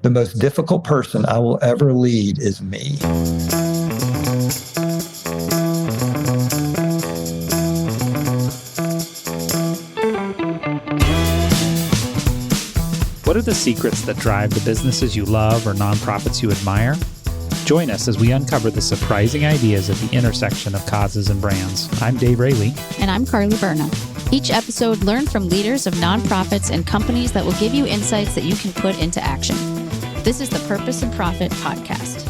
The most difficult person I will ever lead is me. What are the secrets that drive the businesses you love or nonprofits you admire? Join us as we uncover the surprising ideas at the intersection of causes and brands. I'm Dave Raley. And I'm Carly Berna. Each episode, learn from leaders of nonprofits and companies that will give you insights that you can put into action. This is the Purpose and Profit Podcast.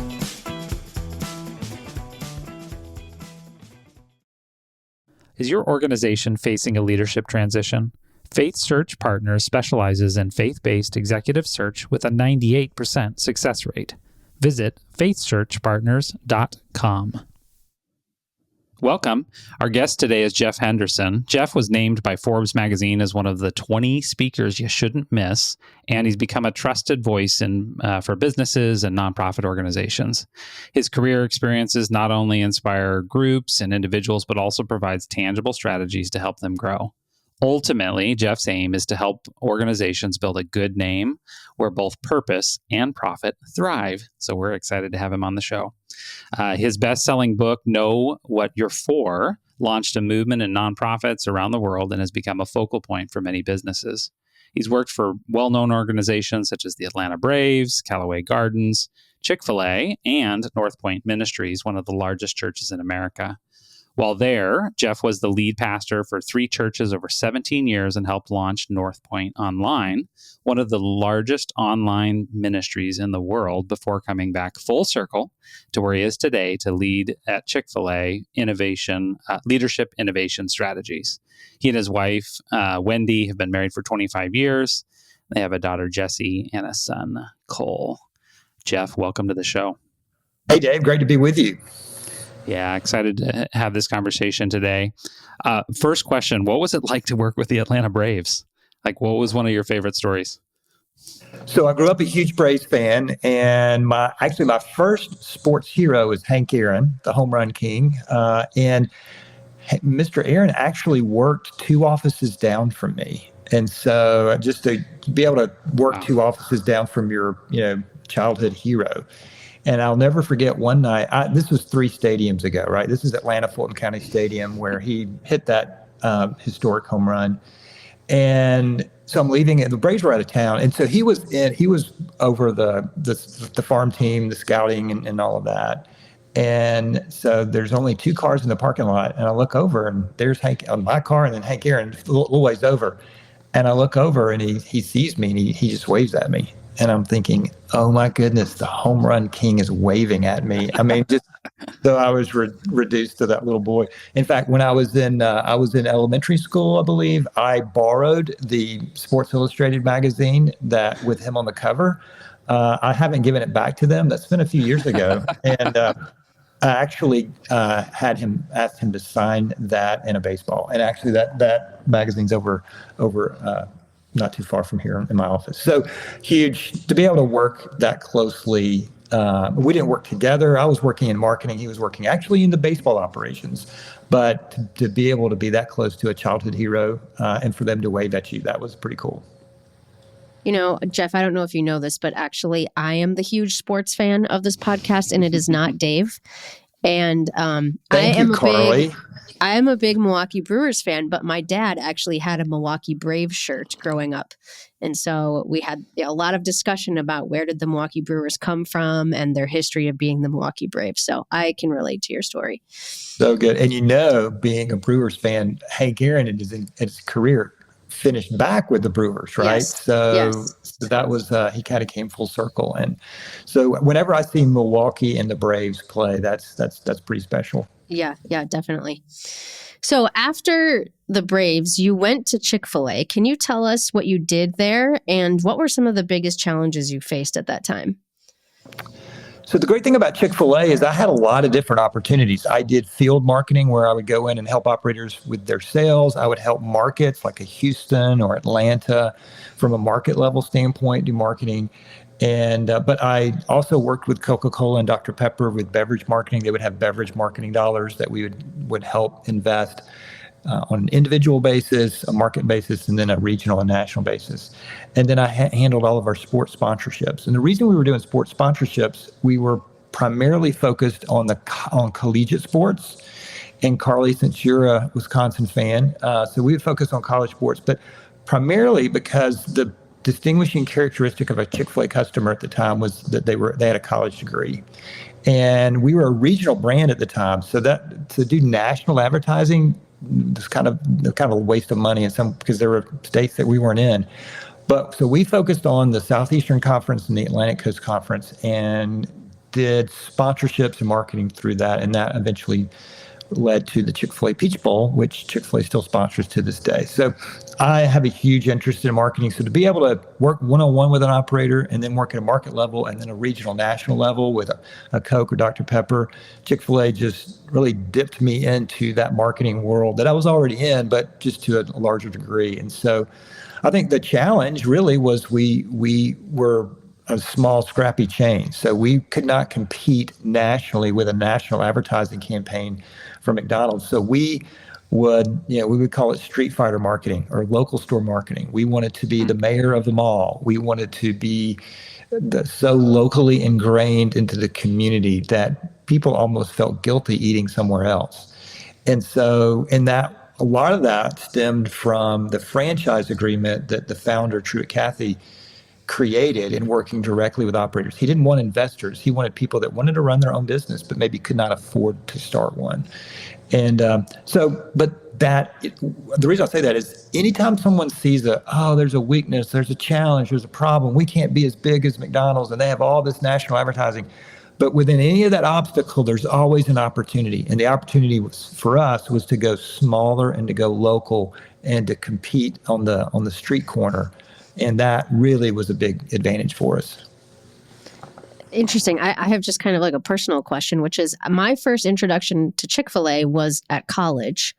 Is your organization facing a leadership transition? Faith Search Partners specializes in faith-based executive search with a 98% success rate. Visit faithsearchpartners.com. Welcome. Our guest today is Jeff Henderson. Jeff was named by Forbes magazine as one of the 20 speakers you shouldn't miss, and he's become a trusted voice for businesses and nonprofit organizations. His career experiences not only inspire groups and individuals, but also provides tangible strategies to help them grow. Ultimately, Jeff's aim is to help organizations build a good name where both purpose and profit thrive. So we're excited to have him on the show. His best-selling book, Know What You're For, launched a movement in nonprofits around the world and has become a focal point for many businesses. He's worked for well-known organizations such as the Atlanta Braves, Callaway Gardens, Chick-fil-A, and North Point Ministries, one of the largest churches in America. While there, Jeff was the lead pastor for 3 churches over 17 years and helped launch North Point Online, one of the largest online ministries in the world, before coming back full circle to where he is today to lead at Chick-fil-A leadership innovation strategies. He and his wife, Wendy, have been married for 25 years. They have a daughter, Jessie, and a son, Cole. Jeff, welcome to the show. Hey, Dave. Great to be with you. Yeah, excited to have this conversation today. First question, what was it like to work with the Atlanta Braves? Like, what was one of your favorite stories? So I grew up a huge Braves fan, and my first sports hero is Hank Aaron, the home run king. And Mr. Aaron actually worked 2 offices down from me. And so just to be able to work 2 offices down from your, childhood hero. And I'll never forget one night, this was 3 stadiums ago, right? This is Atlanta Fulton County Stadium where he hit that historic home run. And so I'm leaving it. The Braves were out of town. And so he was over the farm team, the scouting and all of that. And so there's only 2 cars in the parking lot. And I look over and there's Hank on my car and then Hank Aaron a little ways over. And I look over and he sees me and he just waves at me. And I'm thinking, oh my goodness, the home run king is waving at me. I mean, just so I was reduced to that little boy. In fact, when I was in elementary school, I believe, I borrowed the Sports Illustrated magazine that with him on the cover. I haven't given it back to them. That's been a few years ago. And I actually asked him to sign that in a baseball. And actually that magazine's over not too far from here in my office. So huge to be able to work that closely. We didn't work together. I was working in marketing. He was working actually in the baseball operations. But to be able to be that close to a childhood hero and for them to wave at you, that was pretty cool. Jeff, I don't know if you know this, but actually I am the huge sports fan of this podcast, and it is not Dave. And Carly. I am a big Milwaukee Brewers fan, but my dad actually had a Milwaukee Braves shirt growing up. And so we had a lot of discussion about where did the Milwaukee Brewers come from and their history of being the Milwaukee Braves. So I can relate to your story. So good. And being a Brewers fan, Hank Aaron in his career finished back with the Brewers, right? Yes. So that was, he kind of came full circle. And so whenever I see Milwaukee and the Braves play, that's pretty special. Yeah, definitely. So after the Braves, you went to Chick-fil-A. Can you tell us what you did there and what were some of the biggest challenges you faced at that time? So the great thing about Chick-fil-A is I had a lot of different opportunities. I did field marketing where I would go in and help operators with their sales. I would help markets like a Houston or Atlanta from a market level standpoint, do marketing. And but I also worked with Coca-Cola and Dr. Pepper with beverage marketing. They would have beverage marketing dollars that we would help invest. on an individual basis, a market basis, and then a regional and national basis. And then I handled all of our sports sponsorships. And the reason we were doing sports sponsorships, we were primarily focused on collegiate sports. And Carly, since you're a Wisconsin fan, so we would focus on college sports, but primarily because the distinguishing characteristic of a Chick-fil-A customer at the time was that they had a college degree. And we were a regional brand at the time. So that to do national advertising was kind of a waste of money in some, because there were states that we weren't in. But so we focused on the Southeastern Conference and the Atlantic Coast Conference and did sponsorships and marketing through that. And that eventually led to the Chick-fil-A Peach Bowl, which Chick-fil-A still sponsors to this day. So I have a huge interest in marketing. So to be able to work one-on-one with an operator and then work at a market level and then a regional, national level with a Coke or Dr. Pepper, Chick-fil-A just really dipped me into that marketing world that I was already in, but just to a larger degree. And so I think the challenge really was we were a small, scrappy chain. So we could not compete nationally with a national advertising campaign for McDonald's. So we would call it street fighter marketing or local store marketing. We wanted to be the mayor of the mall. We wanted to be so locally ingrained into the community that people almost felt guilty eating somewhere else. And so a lot of that stemmed from the franchise agreement that the founder, Truett Cathy, created in working directly with operators. He didn't want investors. He wanted people that wanted to run their own business, but maybe could not afford to start one. And the reason I say that is anytime someone sees there's a weakness, there's a challenge, there's a problem, we can't be as big as McDonald's and they have all this national advertising. But within any of that obstacle, there's always an opportunity. And the opportunity for us was to go smaller and to go local and to compete on the street corner. And that really was a big advantage for us. Interesting. I have just kind of like a personal question, which is my first introduction to Chick-fil-A was at college.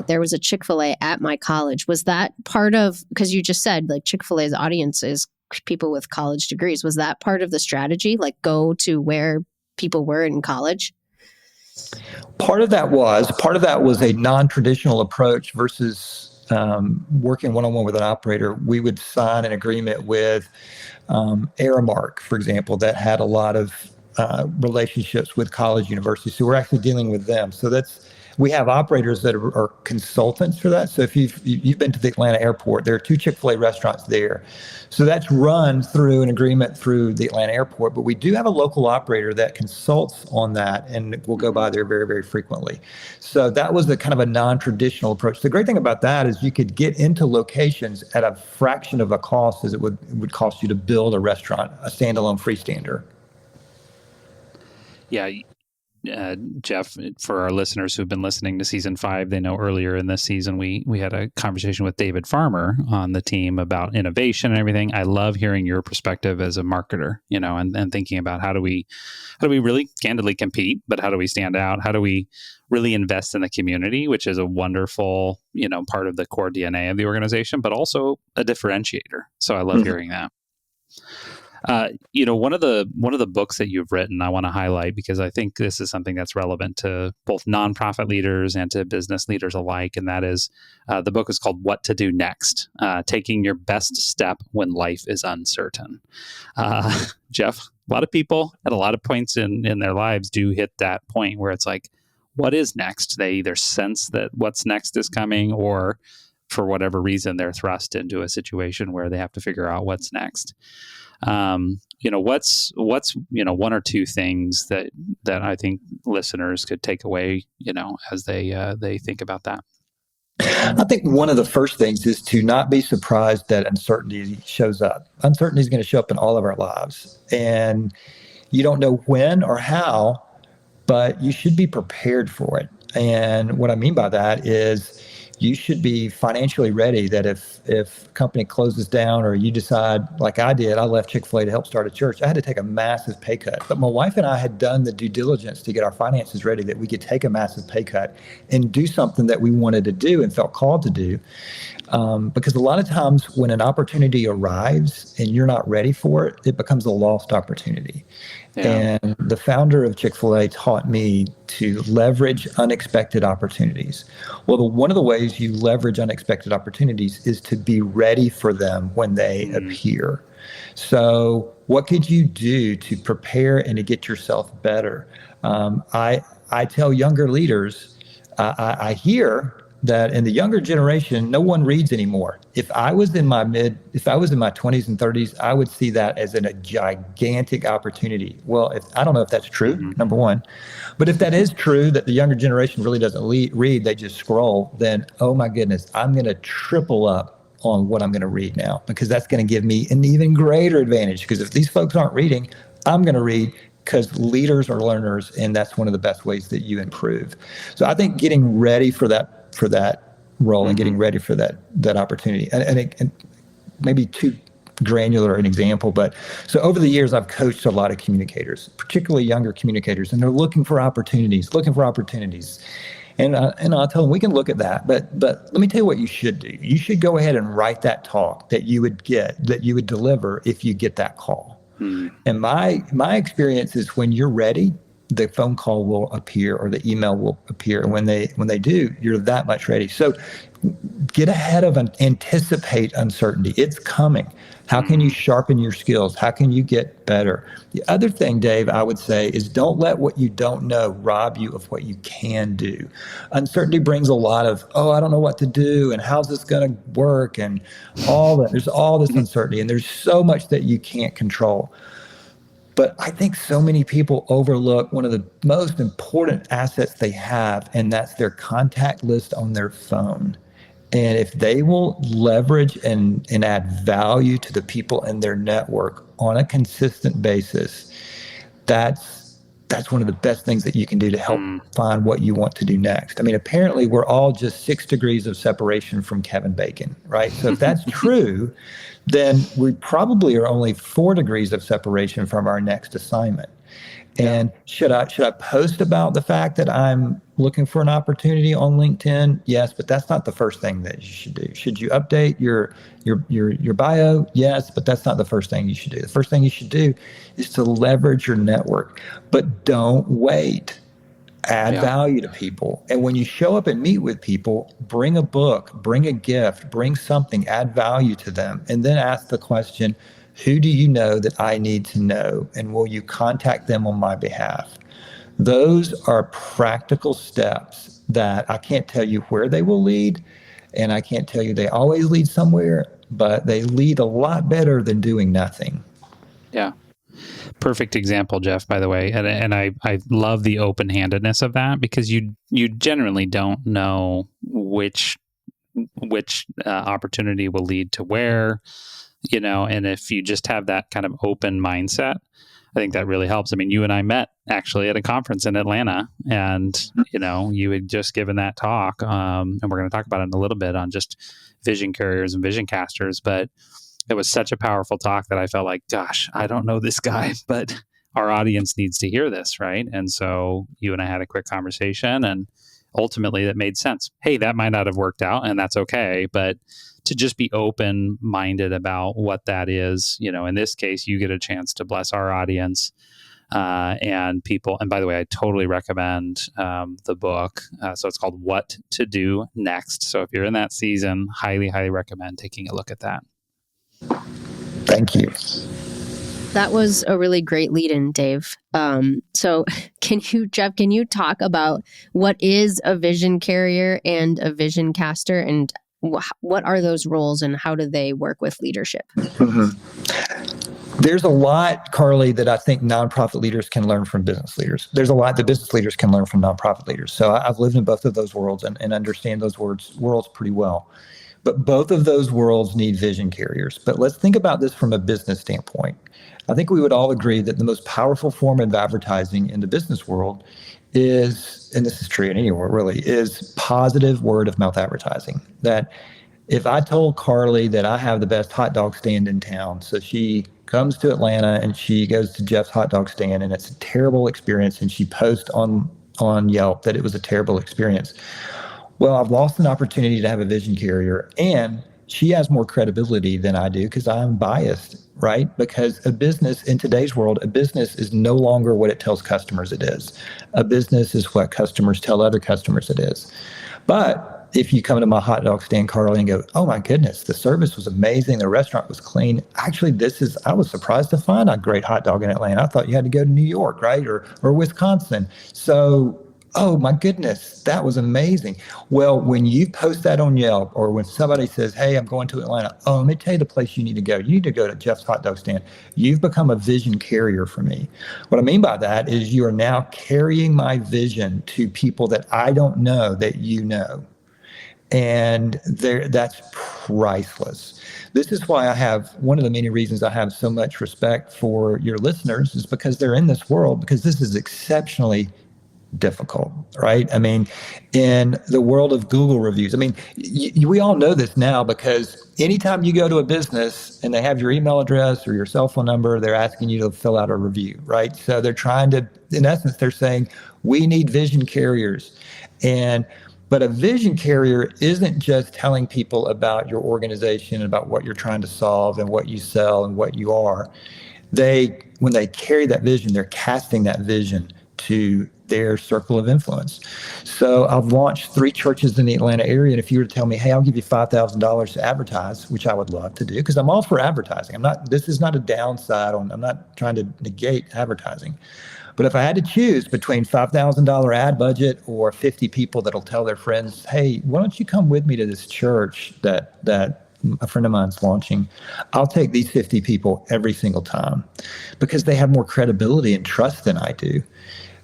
There was a Chick-fil-A at my college. Was that part of, because you just said like Chick-fil-A's audience is people with college degrees. Was that part of the strategy? Like go to where people were in college? Part of that was a non-traditional approach versus working one-on-one with an operator. We would sign an agreement with Aramark, for example, that had a lot of relationships with college universities. So we're actually dealing with them. So we have operators that are consultants for that. So if you've been to the Atlanta airport, there are 2 Chick-fil-A restaurants there. So that's run through an agreement through the Atlanta airport. But we do have a local operator that consults on that and will go by there very, very frequently. So that was the kind of a non-traditional approach. The great thing about that is you could get into locations at a fraction of a cost as it would cost you to build a restaurant, a standalone freestander. Yeah. Jeff, for our listeners who've been listening to season 5, they know earlier in this season we had a conversation with David Farmer on the team about innovation and everything. I love hearing your perspective as a marketer, and thinking about how do we really candidly compete, but how do we stand out? How do we really invest in the community, which is a wonderful, part of the core DNA of the organization, but also a differentiator. So I love hearing that. One of the books that you've written, I want to highlight because I think this is something that's relevant to both nonprofit leaders and to business leaders alike. And that is, the book is called What to Do Next, Taking Your Best Step When Life is Uncertain. Jeff, a lot of people at a lot of points in their lives do hit that point where it's like, what is next? They either sense that what's next is coming, or for whatever reason, they're thrust into a situation where they have to figure out what's next. What's one or two things that I think listeners could take away, as they think about that? I think one of the first things is to not be surprised that uncertainty shows up. Uncertainty is going to show up in all of our lives, and you don't know when or how, but you should be prepared for it. And what I mean by that is you should be financially ready that if a company closes down or you decide, like I did, I left Chick-fil-A to help start a church. I had to take a massive pay cut. But my wife and I had done the due diligence to get our finances ready that we could take a massive pay cut and do something that we wanted to do and felt called to do. Because a lot of times when an opportunity arrives and you're not ready for it, it becomes a lost opportunity. Yeah. And the founder of Chick-fil-A taught me to leverage unexpected opportunities. Well, one of the ways you leverage unexpected opportunities is to be ready for them when they appear. So what could you do to prepare and to get yourself better? I tell younger leaders, I hear that in the younger generation, no one reads anymore. If I was in my 20s and 30s, I would see that as a gigantic opportunity. Well, I don't know if that's true, number one, but if that is true, that the younger generation really doesn't read, they just scroll, then, oh my goodness, I'm going to triple up on what I'm going to read now, because that's going to give me an even greater advantage. Because if these folks aren't reading, I'm going to read, because leaders are learners, and that's one of the best ways that you improve. So I think getting ready for that role and getting ready for that opportunity, and maybe too granular an example, but so over the years I've coached a lot of communicators, particularly younger communicators, and they're looking for opportunities. And I'll tell them, we can look at that, but let me tell you what you should do. You should go ahead and write that talk that you would deliver if you get that call. And my experience is, when you're ready, the phone call will appear or the email will appear. And when they do, you're that much ready. So get ahead of and anticipate uncertainty. It's coming. How can you sharpen your skills? How can you get better? The other thing, Dave, I would say is, don't let what you don't know rob you of what you can do. Uncertainty brings a lot of, I don't know what to do, and how's this going to work, and all that. There's all this uncertainty, and there's so much that you can't control. But I think so many people overlook one of the most important assets they have, and that's their contact list on their phone. And if they will leverage and add value to the people in their network on a consistent basis, that's one of the best things that you can do to help find what you want to do next. I mean, apparently we're all just 6 degrees of separation from Kevin Bacon, right? So if that's true, then we probably are only 4 degrees of separation from our next assignment. And should I post about the fact that I'm looking for an opportunity on LinkedIn? Yes, but that's not the first thing that you should do. Should you update your bio? Yes, but that's not the first thing you should do. The first thing you should do is to leverage your network, but don't wait. Add value to people. And when you show up and meet with people, bring a book, bring a gift, bring something, add value to them, and then ask the question, who do you know that I need to know? And will you contact them on my behalf? Those are practical steps that I can't tell you where they will lead, and I can't tell you they always lead somewhere, but they lead a lot better than doing nothing. Yeah. Perfect example, Jeff, by the way. And I love the open-handedness of that, because you generally don't know which opportunity will lead to where, and if you just have that kind of open mindset, I think that really helps. I mean, you and I met actually at a conference in Atlanta, and, you had just given that talk, and we're going to talk about it in a little bit on just vision carriers and vision casters, but it was such a powerful talk that I felt like, gosh, I don't know this guy, but our audience needs to hear this, right? And so you and I had a quick conversation, and ultimately that made sense. Hey, that might not have worked out, and that's okay, but to just be open-minded about what that is, in this case, you get a chance to bless our audience and people. And by the way, I totally recommend the book. So it's called What to Do Next. So if you're in that season, highly, highly recommend taking a look at that. Thank you. That was a really great lead-in, Dave. So Jeff, can you talk about what is a vision carrier and a vision caster, and what are those roles and how do they work with leadership? There's a lot, Carly, that I think nonprofit leaders can learn from business leaders. There's a lot that business leaders can learn from nonprofit leaders. So I've lived in both of those worlds and understand those worlds pretty well. But both of those worlds need vision carriers. But let's think about this from a business standpoint. I think we would all agree that the most powerful form of advertising in the business world is, and this is true in anywhere really, is positive word of mouth advertising. That if I told Carly that I have the best hot dog stand in town, so she comes to Atlanta and she goes to Jeff's hot dog stand and it's a terrible experience, and she posts on Yelp that it was a terrible experience. Well, I've lost an opportunity to have a vision carrier, and she has more credibility than I do because I'm biased, right? Because a business in today's world, a business is no longer what it tells customers it is. A business is what customers tell other customers it is. But if you come to my hot dog stand, Carly, and go, oh my goodness, the service was amazing, the restaurant was clean. Actually, I was surprised to find a great hot dog in Atlanta. I thought you had to go to New York, right? Or Wisconsin. So, oh my goodness, that was amazing. Well, when you post that on Yelp, or when somebody says, hey, I'm going to Atlanta, oh, let me tell you the place you need to go. You need to go to Jeff's hot dog stand. You've become a vision carrier for me. What I mean by that is you are now carrying my vision to people that I don't know that you know. And that's priceless. This is why one of the many reasons I have so much respect for your listeners is because they're in this world, because this is exceptionally difficult, right? I mean, in the world of Google reviews, I mean, we all know this now, because anytime you go to a business and they have your email address or your cell phone number, they're asking you to fill out a review, right? So they're trying to, in essence, they're saying, we need vision carriers. But a vision carrier isn't just telling people about your organization, about what you're trying to solve and what you sell and what you are. When they carry that vision, they're casting that vision to their circle of influence. So I've launched 3 churches in the Atlanta area. And if you were to tell me, hey, I'll give you $5,000 to advertise, which I would love to do, because I'm all for advertising. This is not a downside I'm not trying to negate advertising. But if I had to choose between $5,000 ad budget or 50 people that'll tell their friends, hey, why don't you come with me to this church that a friend of mine's launching, I'll take these 50 people every single time, because they have more credibility and trust than I do.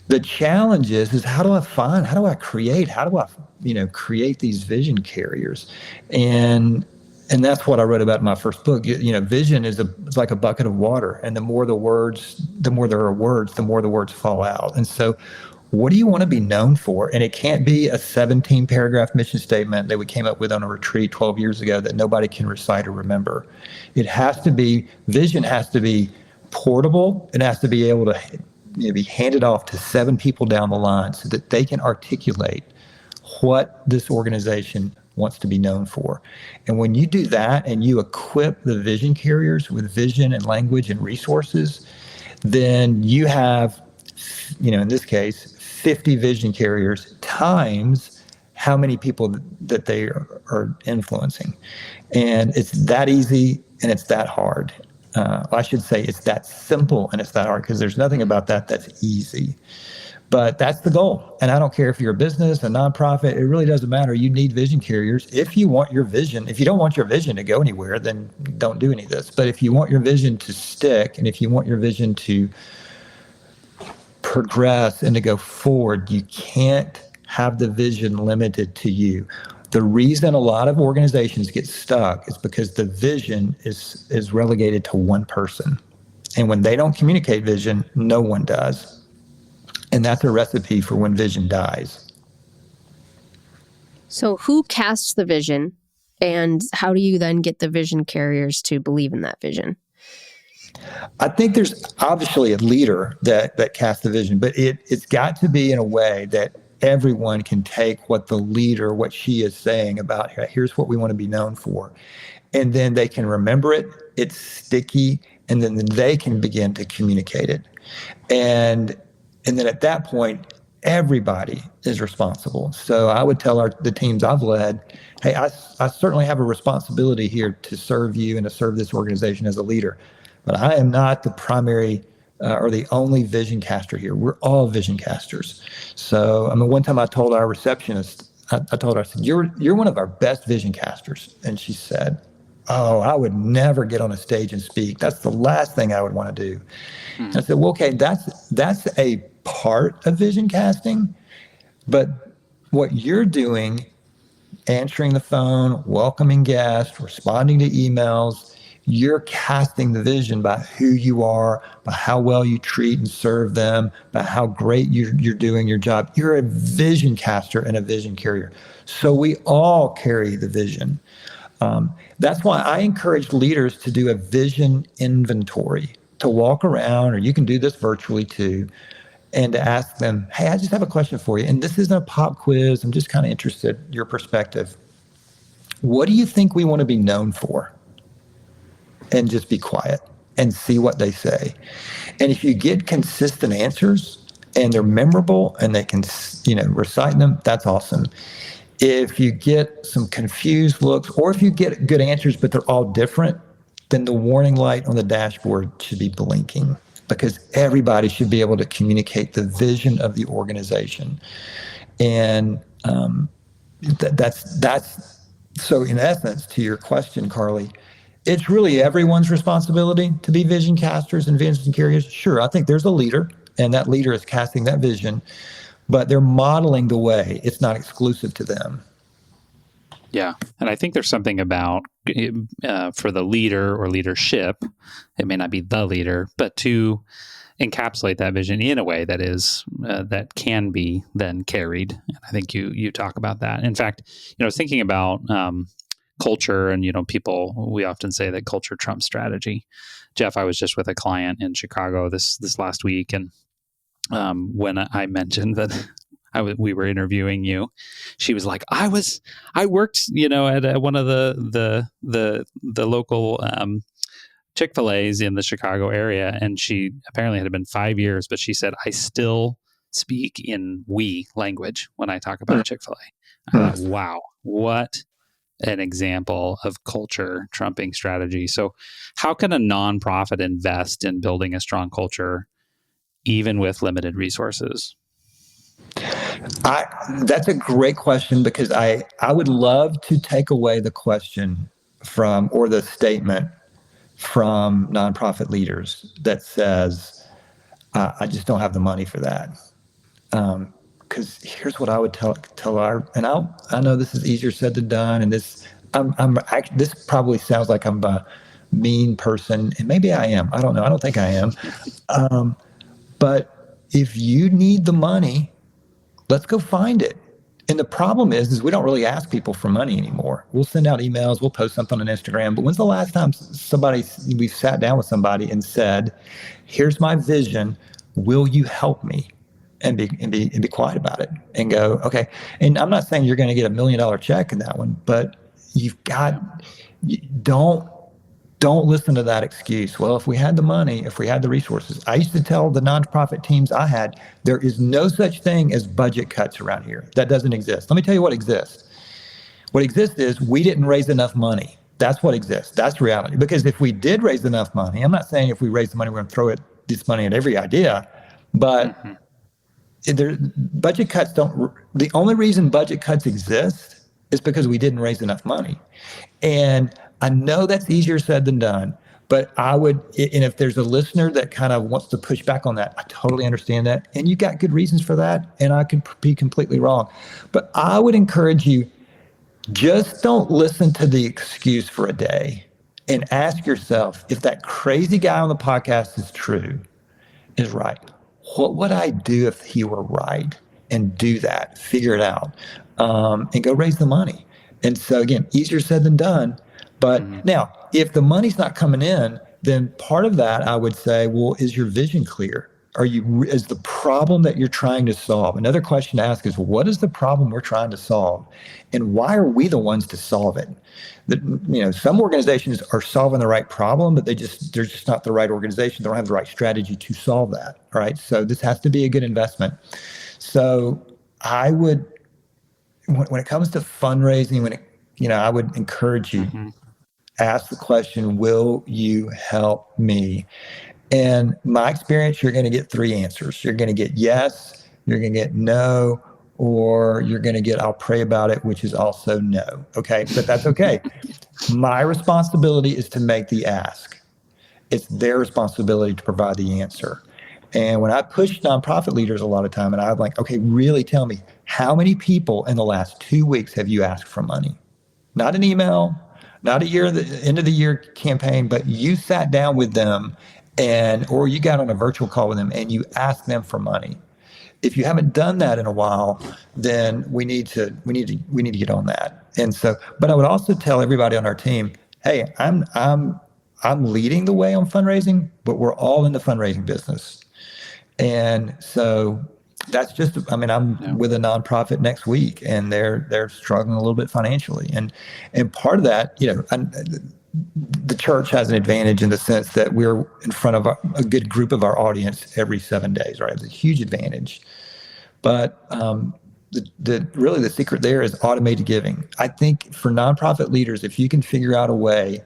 The challenge is how do I create these vision carriers? And that's what I wrote about in my first book. Vision is it's like a bucket of water, and the more there are words, the more the words fall out. And so, what do you want to be known for? And it can't be a 17-paragraph mission statement that we came up with on a retreat 12 years ago that nobody can recite or remember. Vision has to be portable. It has to be able to be handed off to 7 people down the line so that they can articulate what this organization wants to be known for. And when you do that and you equip the vision carriers with vision and language and resources, then you have, in this case, 50 vision carriers times how many people that they are influencing. And it's that easy and it's that hard. I should say it's that simple and it's that hard, because there's nothing about that that's easy. But that's the goal. And I don't care if you're a business, a nonprofit, it really doesn't matter. You need vision carriers. If you want your vision, if you don't want your vision to go anywhere, then don't do any of this. But if you want your vision to stick, and if you want your vision to progress and to go forward, you can't have the vision limited to you. The reason a lot of organizations get stuck is because the vision is relegated to one person. And when they don't communicate vision, no one does. And that's a recipe for when vision dies. So who casts the vision, and how do you then get the vision carriers to believe in that vision? I think there's obviously a leader that casts the vision, but it's got to be in a way that everyone can take what the leader, what she is saying about, here's what we want to be known for. And then they can remember it, it's sticky, and then they can begin to communicate it. And then at that point, everybody is responsible. So I would tell the teams I've led, hey, I certainly have a responsibility here to serve you and to serve this organization as a leader. But I am not the primary or the only vision caster here. We're all vision casters. So, one time I told our receptionist, I said, you're one of our best vision casters. And she said, oh, I would never get on a stage and speak. That's the last thing I would want to do. I said, well, okay, that's a part of vision casting, but what you're doing, answering the phone, welcoming guests, responding to emails, You're casting the vision by who you are, by how well you treat and serve them, by how great you're doing your job. You're a vision caster and a vision carrier. So we all carry the vision. That's why I encourage leaders to do a vision inventory, to walk around, or you can do this virtually too, and to ask them, hey, I just have a question for you. And this isn't a pop quiz. I'm just kind of interested in your perspective. What do you think we want to be known for? And just be quiet and see what they say. And if you get consistent answers and they're memorable and they can, recite them, that's awesome. If you get some confused looks, or if you get good answers, but they're all different, then the warning light on the dashboard should be blinking, because everybody should be able to communicate the vision of the organization. And that's so in essence, to your question, Carly, it's really everyone's responsibility to be vision casters and vision carriers. Sure, I think there's a leader, and that leader is casting that vision, but they're modeling the way. It's not exclusive to them. Yeah. And I think there's something about for the leader or leadership, it may not be the leader, but to encapsulate that vision in a way that is that can be then carried. And I think you talk about that. In fact, thinking about culture, and people, we often say that culture trumps strategy. Jeff, I was just with a client in Chicago this last week, and when I mentioned that we were interviewing you, she was like, I worked at one of the local Chick-fil-A's in the Chicago area, and she apparently had been 5 years, but she said, I still speak in we language when I talk about Chick-fil-A. I thought, wow, what an example of culture trumping strategy. So how can a nonprofit invest in building a strong culture even with limited resources? That's a great question, because I would love to take away the question or the statement from nonprofit leaders that says, I just don't have the money for that. Because here's what I would tell and I know this is easier said than done, and this probably sounds like I'm a mean person, and maybe I am. I don't know. I don't think I am. But if you need the money, let's go find it. And the problem is we don't really ask people for money anymore. We'll send out emails, we'll post something on Instagram. But when's the last time we've sat down with somebody and said, here's my vision, will you help me? And be quiet about it and go, okay. And I'm not saying you're going to get $1 million check in that one, but don't listen to that excuse. Well, if we had the money, if we had the resources. I used to tell the nonprofit teams I had, there is no such thing as budget cuts around here. That doesn't exist. Let me tell you what exists. What exists is we didn't raise enough money. That's what exists. That's reality. Because if we did raise enough money, I'm not saying if we raise the money, we're going to throw this money at every idea, but budget cuts the only reason budget cuts exist is because we didn't raise enough money. And I know that's easier said than done, but and if there's a listener that kind of wants to push back on that, I totally understand that. And you got good reasons for that, and I could be completely wrong. But I would encourage you, just don't listen to the excuse for a day, and ask yourself, if that crazy guy on the podcast is right, what would I do if he were right? And do that, figure it out, and go raise the money. And so again, easier said than done. But now, if the money's not coming in, then part of that, I would say, well, is your vision clear? Is the problem that you're trying to solve? Another question to ask is, what is the problem we're trying to solve? And why are we the ones to solve it? Some organizations are solving the right problem, but they're just not the right organization. They don't have the right strategy to solve that. All right. So this has to be a good investment. So I would, when it comes to fundraising, I would encourage you, ask the question, will you help me? And my experience, you're going to get 3 answers. You're going to get yes, you're going to get no, or you're going to get I'll pray about it, which is also no. Okay, but that's okay. My responsibility is to make the ask. It's their responsibility to provide the answer. And when I push nonprofit leaders a lot of time, and I'm like, okay, really tell me, how many people in the last 2 weeks have you asked for money? Not an email, not a year, the end of the year campaign, but you sat down with them or you got on a virtual call with them and you asked them for money. If you haven't done that in a while, then we need to get on that. And so, but I would also tell everybody on our team, hey, I'm leading the way on fundraising, but we're all in the fundraising business. And so that's just, I'm with a nonprofit next week and they're struggling a little bit financially. And part of that, the church has an advantage in the sense that we're in front of a good group of our audience every 7 days, right? It's a huge advantage. But the secret there is automated giving. I think for nonprofit leaders, if you can figure out a way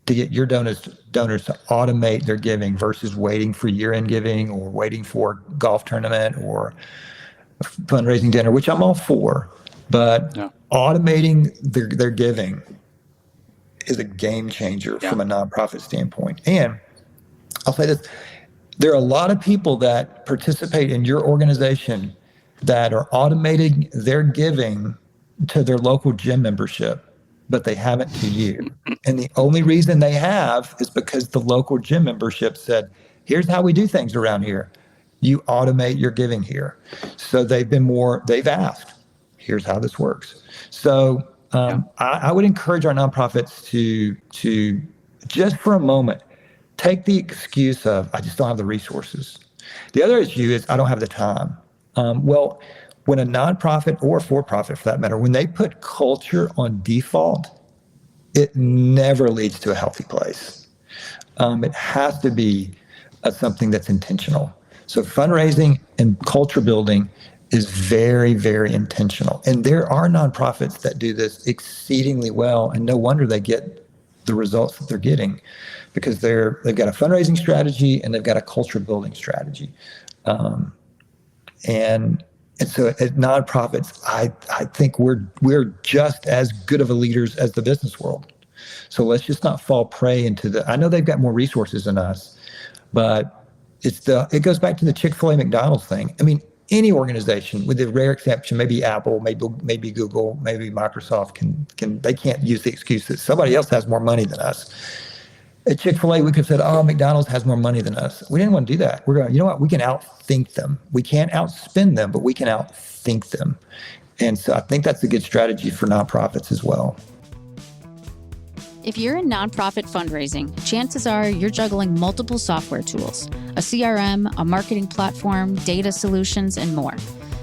to get your donors to automate their giving versus waiting for year-end giving or waiting for a golf tournament or a fundraising dinner, which I'm all for, but automating their giving is a game changer from a nonprofit standpoint. And I'll say this, there are a lot of people that participate in your organization that are automating their giving to their local gym membership, but they haven't to you. And the only reason they have is because the local gym membership said, here's how we do things around here. You automate your giving here. So they've asked, here's how this works. So I would encourage our nonprofits to just for a moment, take the excuse of, I just don't have the resources. The other issue is, I don't have the time. Well, when a nonprofit or for-profit, for that matter, when they put culture on default, it never leads to a healthy place. It has to be something that's intentional. So fundraising and culture building is very, very intentional. And there are nonprofits that do this exceedingly well, and no wonder they get the results that they're getting, because they've got a fundraising strategy and they've got a culture building strategy. And so at nonprofits, I think we're just as good of a leaders as the business world. So let's just not fall prey into I know they've got more resources than us, but it goes back to the Chick-fil-A McDonald's thing. I mean, any organization, with the rare exception, maybe Apple, maybe Google, maybe Microsoft they can't use the excuse that somebody else has more money than us. At Chick-fil-A, we could have said, oh, McDonald's has more money than us. We didn't want to do that. We're going, you know what? We can outthink them. We can't outspend them, but we can outthink them. And so I think that's a good strategy for nonprofits as well. If you're in nonprofit fundraising, chances are you're juggling multiple software tools, a CRM, a marketing platform, data solutions, and more.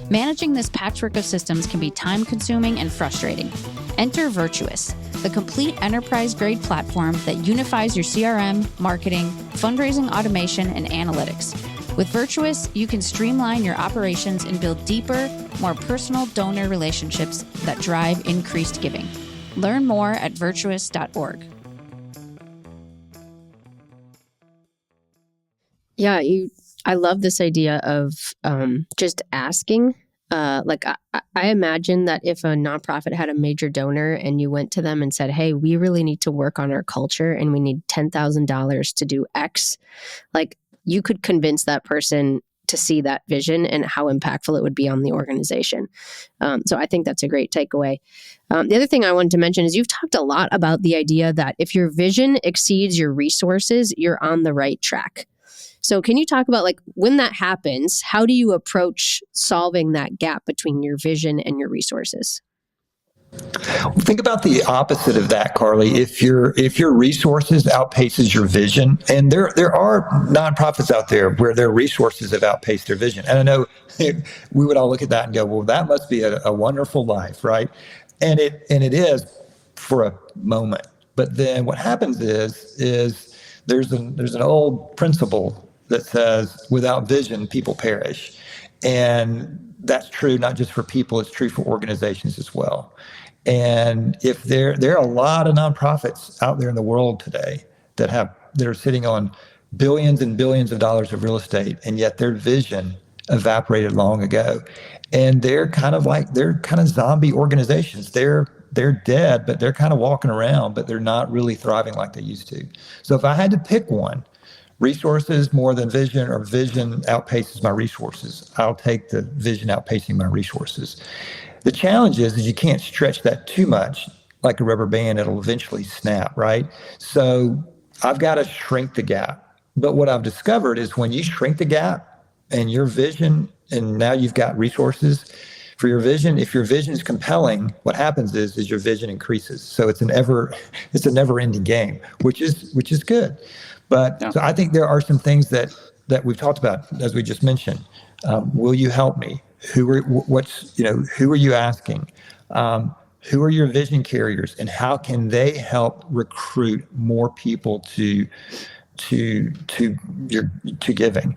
Managing this patchwork of systems can be time-consuming and frustrating. Enter Virtuous, the complete enterprise-grade platform that unifies your CRM, marketing, fundraising automation, and analytics. With Virtuous, you can streamline your operations and build deeper, more personal donor relationships that drive increased giving. Learn more at virtuous.org. Yeah, I love this idea of just asking. I imagine that if a nonprofit had a major donor and you went to them and said, hey, we really need to work on our culture and we need $10,000 to do X, like you could convince that person to see that vision and how impactful it would be on the organization. So I think that's a great takeaway. The other thing I wanted to mention is you've talked a lot about the idea that if your vision exceeds your resources, you're on the right track. So can you talk about, like, when that happens, how do you approach solving that gap between your vision and your resources? Think about the opposite of that, Carly. If your resources outpaces your vision, and there are nonprofits out there where their resources have outpaced their vision. And I know we would all look at that and go, well, that must be a wonderful life, right? And it is for a moment. But then what happens is there's an old principle that says, without vision, people perish. And that's true not just for people, it's true for organizations as well. And if there are a lot of nonprofits out there in the world today that are sitting on billions and billions of dollars of real estate, and yet their vision evaporated long ago. And they're kind of zombie organizations. They're dead, but they're kind of walking around, but they're not really thriving like they used to. So if I had to pick one, resources more than vision, or vision outpaces my resources, I'll take the vision outpacing my resources. The challenge is you can't stretch that too much, like a rubber band, it'll eventually snap, right? So I've got to shrink the gap. But what I've discovered is when you shrink the gap and your vision, and now you've got resources for your vision, if your vision is compelling, what happens is your vision increases. So it's a never ending game, which is good. But so I think there are some things that we've talked about, as we just mentioned. Will you help me? Who are you asking? Who are your vision carriers, and how can they help recruit more people to giving?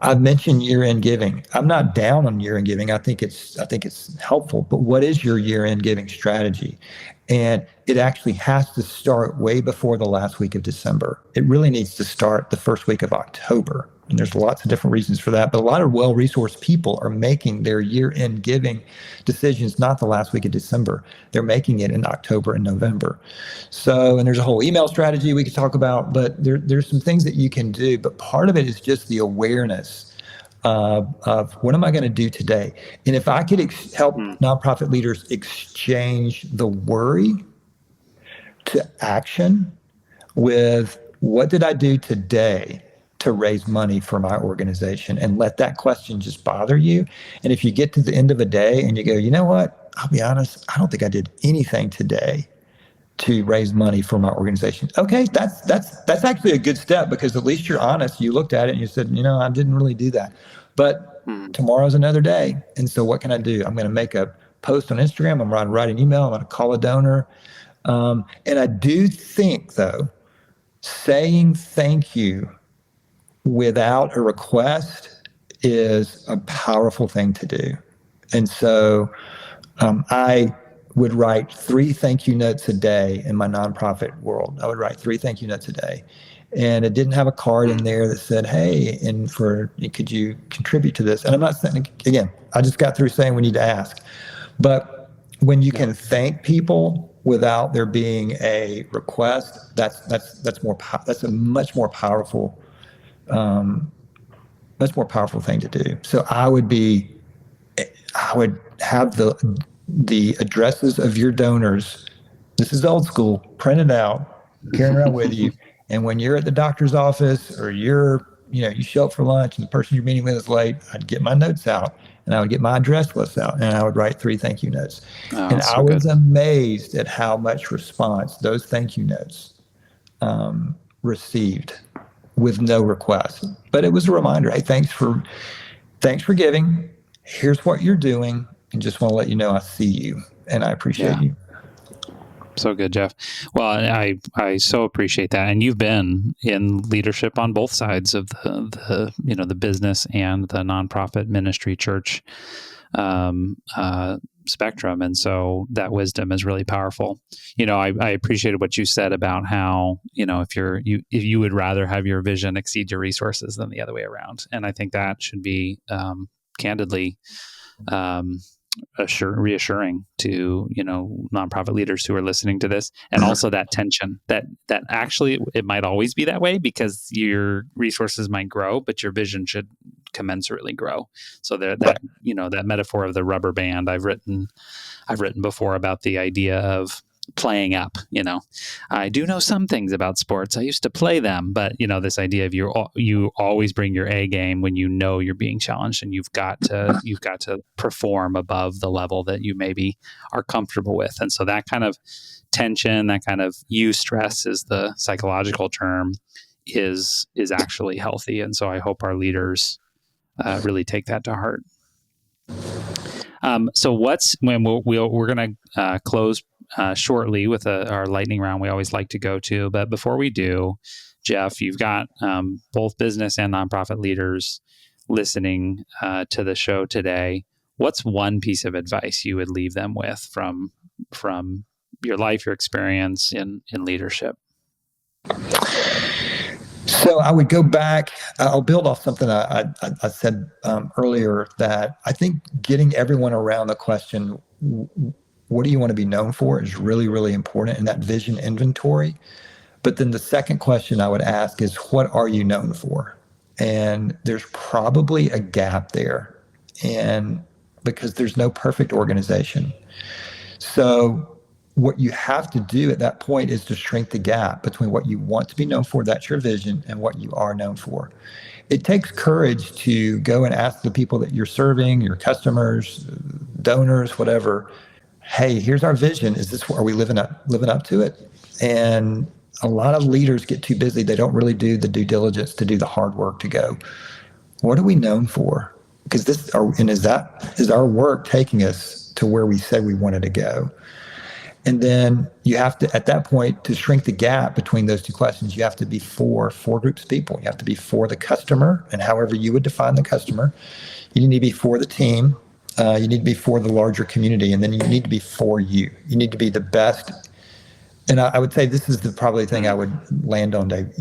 I've mentioned year-end giving. I'm not down on year-end giving. I think it's helpful. But what is your year-end giving strategy? And it actually has to start way before the last week of December. It really needs to start the first week of October. And there's lots of different reasons for that. But a lot of well-resourced people are making their year-end giving decisions not the last week of December. They're making it in October and November. So, and there's a whole email strategy we could talk about, but there's some things that you can do. But part of it is just the awareness of what am I going to do today? And if I could help nonprofit leaders exchange the worry to action with what did I do today to raise money for my organization, and let that question just bother you. And if you get to the end of a day and you go, you know what, I'll be honest, I don't think I did anything today to raise money for my organization. Okay, that's actually a good step, because at least you're honest. You looked at it and you said, I didn't really do that. But tomorrow's another day. And so what can I do? I'm going to make a post on Instagram. I'm going to write an email. I'm going to call a donor. And I do think, though, saying thank you without a request is a powerful thing to do. And so I would write 3 thank you notes a day in my nonprofit world. I would write 3 thank you notes a day. And it didn't have a card in there that said, hey, could you contribute to this? And I'm not saying, again, I just got through saying we need to ask. But when you can thank people without there being a request, that's a much more powerful thing to do. So I would have the addresses of your donors. This is old school, printed out, carrying around with you. And when you're at the doctor's office, or you show up for lunch and the person you're meeting with is late, I'd get my notes out and I would get my address list out and I would write 3 thank you notes. And I was amazed at how much response those thank you notes received with no request. But it was a reminder, hey, thanks for giving. Here's what you're doing. And just want to let you know I see you and I appreciate you. So good, Jeff. Well, I so appreciate that. And you've been in leadership on both sides of the business and the nonprofit ministry church spectrum. And so that wisdom is really powerful. I appreciated what you said about how, if you would rather have your vision exceed your resources than the other way around. And I think that should be candidly reassuring to nonprofit leaders who are listening to this, and also that tension that actually it might always be that way, because your resources might grow, but your vision should commensurately grow. So that metaphor of the rubber band, I've written before about the idea of playing up. I do know some things about sports. I used to play them, but this idea of you always bring your A game when you're being challenged, and you've got to perform above the level that you maybe are comfortable with. And so that kind of tension, that kind of eustress is the psychological term, is actually healthy. And so I hope our leaders really take that to heart. So we're going to close shortly with our lightning round we always like to go to. But before we do, Jeff, you've got both business and nonprofit leaders listening to the show today. What's one piece of advice you would leave them with from your life, your experience in leadership? So I would go back. I'll build off something I said earlier, that I think getting everyone around the question, what do you want to be known for, is really, really important in that vision inventory. But then the second question I would ask is, what are you known for? And there's probably a gap there, and because there's no perfect organization. So what you have to do at that point is to shrink the gap between what you want to be known for, that's your vision, and what you are known for. It takes courage to go and ask the people that you're serving, your customers, donors, whatever, hey, here's our vision. Are we living up to it? And a lot of leaders get too busy. They don't really do the due diligence to do the hard work to go, what are we known for? Because is our work taking us to where we said we wanted to go? And then you have to, at that point, to shrink the gap between those two questions, you have to be for four groups of people. You have to be for the customer, and however you would define the customer. You need to be for the team. You need to be for the larger community, and then you need to be for you. You need to be the best. And I would say this is probably the thing I would land on, Dave.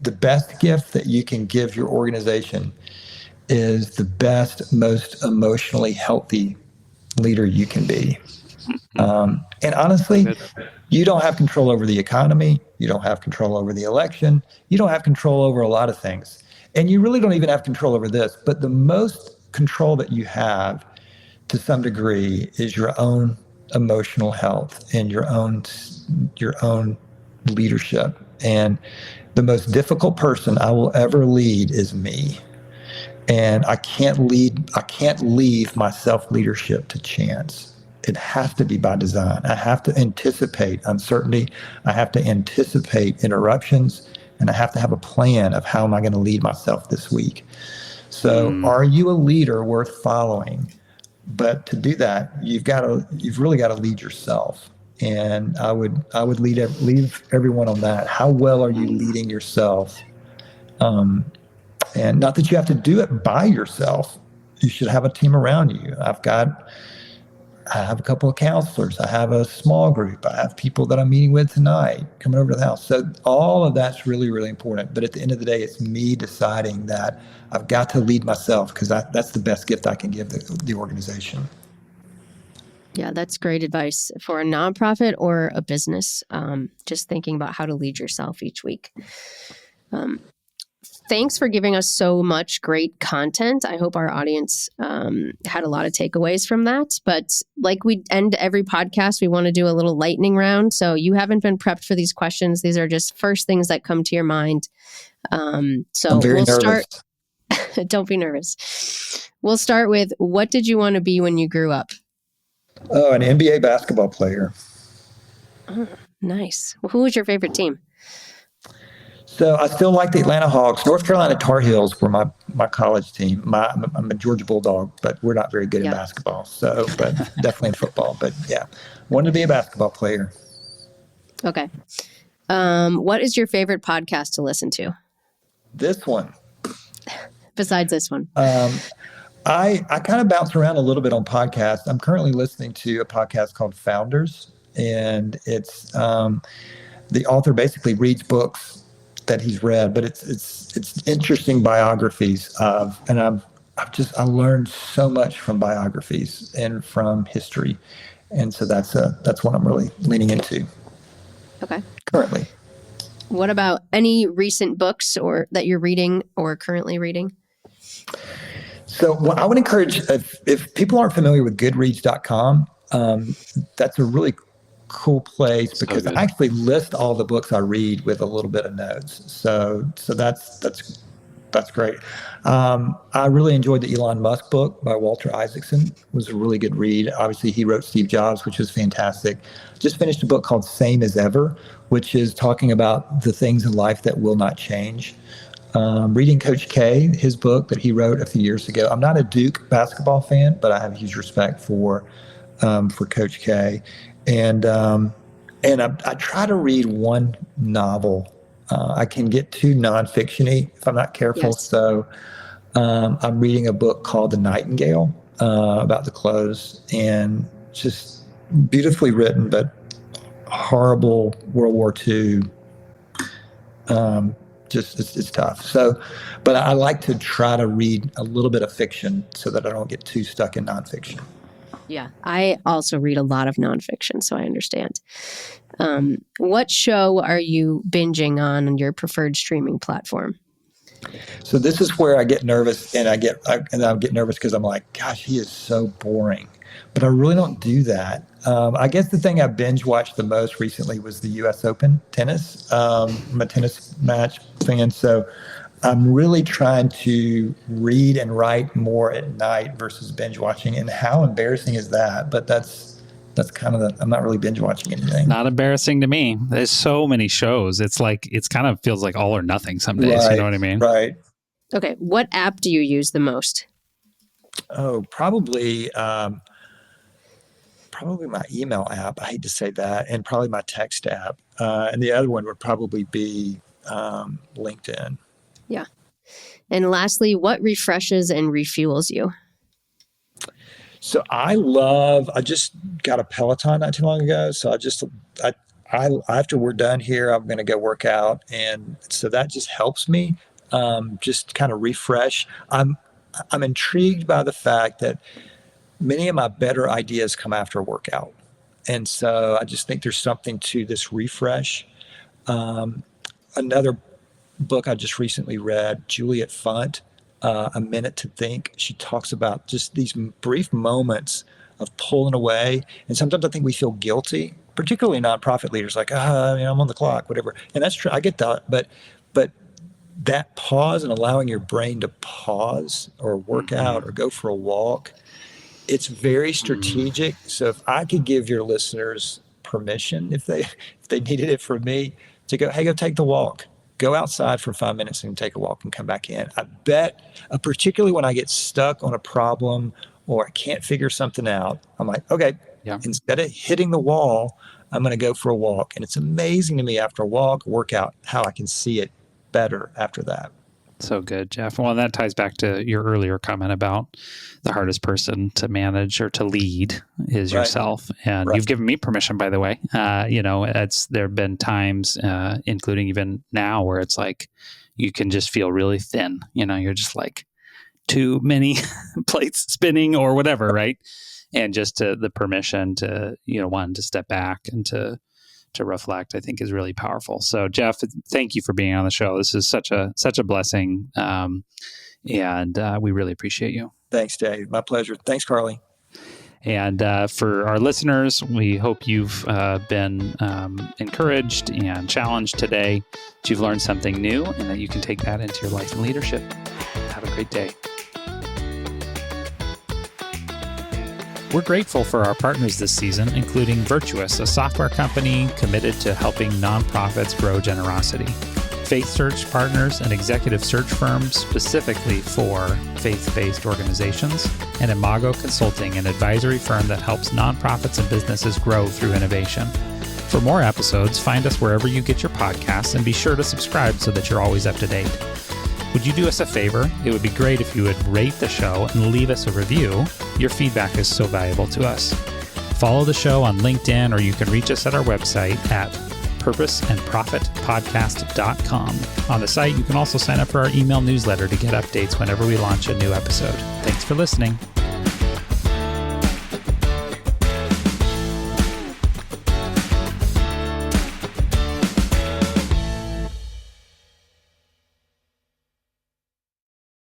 The best gift that you can give your organization is the best, most emotionally healthy leader you can be. And honestly, you don't have control over the economy. You don't have control over the election. You don't have control over a lot of things. And you really don't even have control over this. But the most control that you have to some degree is your own emotional health and your own leadership. And the most difficult person I will ever lead is me. And I can't leave my self-leadership to chance. It has to be by design. I have to anticipate uncertainty. I have to anticipate interruptions, and I have to have a plan of how am I going to lead myself this week. So are you a leader worth following? But to do that, you've really got to lead yourself. And I would leave everyone on that. How well are you leading yourself? And not that you have to do it by yourself. You should have a team around you. I have a couple of counselors. I have a small group. I have people that I'm meeting with tonight coming over to the house. So all of that's really, really important. But at the end of the day, it's me deciding that I've got to lead myself, because that's the best gift I can give the organization. Yeah, that's great advice for a nonprofit or a business. Just thinking about how to lead yourself each week. Thanks for giving us so much great content. I hope our audience had a lot of takeaways from that. But like we end every podcast, we want to do a little lightning round. So you haven't been prepped for these questions. These are just first things that come to your mind. So I'm very nervous. Start. Don't be nervous. We'll start with, what did you want to be when you grew up? Oh, an NBA basketball player. Oh, nice. Well, who was your favorite team? So I still like the Atlanta Hawks. North Carolina Tar Heels were my college team. I'm a Georgia Bulldog, but we're not very good in basketball. So, but definitely in football. But yeah, wanted to be a basketball player. Okay. What is your favorite podcast to listen to? This one. Besides this one. I kind of bounce around a little bit on podcasts. I'm currently listening to a podcast called Founders, and it's the author basically reads books that he's read, but it's interesting biographies of, and I learned so much from biographies and from history, and so that's what I'm really leaning into. Okay. Currently. What about any recent books or that you're reading or currently reading? So I would encourage, if people aren't familiar with Goodreads.com, that's a really cool place, because I actually list all the books I read with a little bit of notes. So that's great. I really enjoyed the Elon Musk book by Walter Isaacson. It was a really good read. Obviously, he wrote Steve Jobs, which was fantastic. Just finished a book called Same as Ever, which is talking about the things in life that will not change. Reading Coach K, his book that he wrote a few years ago. I'm not a Duke basketball fan, but I have huge respect for Coach K. And I try to read one novel. I can get too nonfiction-y if I'm not careful. Yes. So I'm reading a book called The Nightingale about the close, and just beautifully written, but horrible World War II. Just it's tough. So, but I like to try to read a little bit of fiction so that I don't get too stuck in nonfiction. Yeah, I also read a lot of nonfiction, so I understand. What show are you binging on your preferred streaming platform? So this is where I get nervous, and I get nervous because I'm like, gosh, he is so boring. but I really don't do that. I guess the thing I binge watched the most recently was the U.S. Open tennis. I'm a tennis match fan, so I'm really trying to read and write more at night versus binge watching. And how embarrassing is that? But that's kind of I'm not really binge watching anything. Not embarrassing to me. There's so many shows. It's kind of feels like all or nothing some days. Right, you know what I mean? Right. Okay. What app do you use the most? Oh, probably my email app. I hate to say that, and probably my text app. And the other one would probably be LinkedIn. Yeah. And lastly, what refreshes and refuels you? So I just got a Peloton not too long ago. So I after we're done here, I'm going to go work out. And so that just helps me just kind of refresh. I'm intrigued by the fact that many of my better ideas come after a workout. And so I just think there's something to this refresh. Another book I just recently read, Juliet Funt, A Minute to Think. She talks about just these brief moments of pulling away. And sometimes I think we feel guilty, particularly nonprofit leaders, like, I'm on the clock, whatever. And that's true. I get that. But that pause and allowing your brain to pause or work out or go for a walk, it's very strategic. So if I could give your listeners permission, if they needed it from me, to go, hey, go take the walk. Go outside for 5 minutes and take a walk and come back in. I bet, particularly when I get stuck on a problem or I can't figure something out, I'm like, okay, instead of hitting the wall, I'm going to go for a walk. And it's amazing to me after a walk, workout, how I can see it better after that. So good, Jeff. Well, that ties back to your earlier comment about the hardest person to manage or to lead is yourself. And you've given me permission, by the way. There have been times, including even now, where it's like you can just feel really thin. You're just like too many plates spinning or whatever, right? And just the permission to, to step back and to reflect, I think is really powerful. So Jeff, thank you for being on the show. This is such a blessing. And we really appreciate you. Thanks, Dave. My pleasure. Thanks, Carly. And for our listeners, we hope you've been encouraged and challenged today, that you've learned something new and that you can take that into your life and leadership. Have a great day. We're grateful for our partners this season, including Virtuous, a software company committed to helping nonprofits grow generosity, Faith Search Partners, an executive search firm specifically for faith-based organizations, and Imago Consulting, an advisory firm that helps nonprofits and businesses grow through innovation. For more episodes, find us wherever you get your podcasts and be sure to subscribe so that you're always up to date. Would you do us a favor? It would be great if you would rate the show and leave us a review. Your feedback is so valuable to us. Follow the show on LinkedIn, or you can reach us at our website at purposeandprofitpodcast.com. On the site, you can also sign up for our email newsletter to get updates whenever we launch a new episode. Thanks for listening.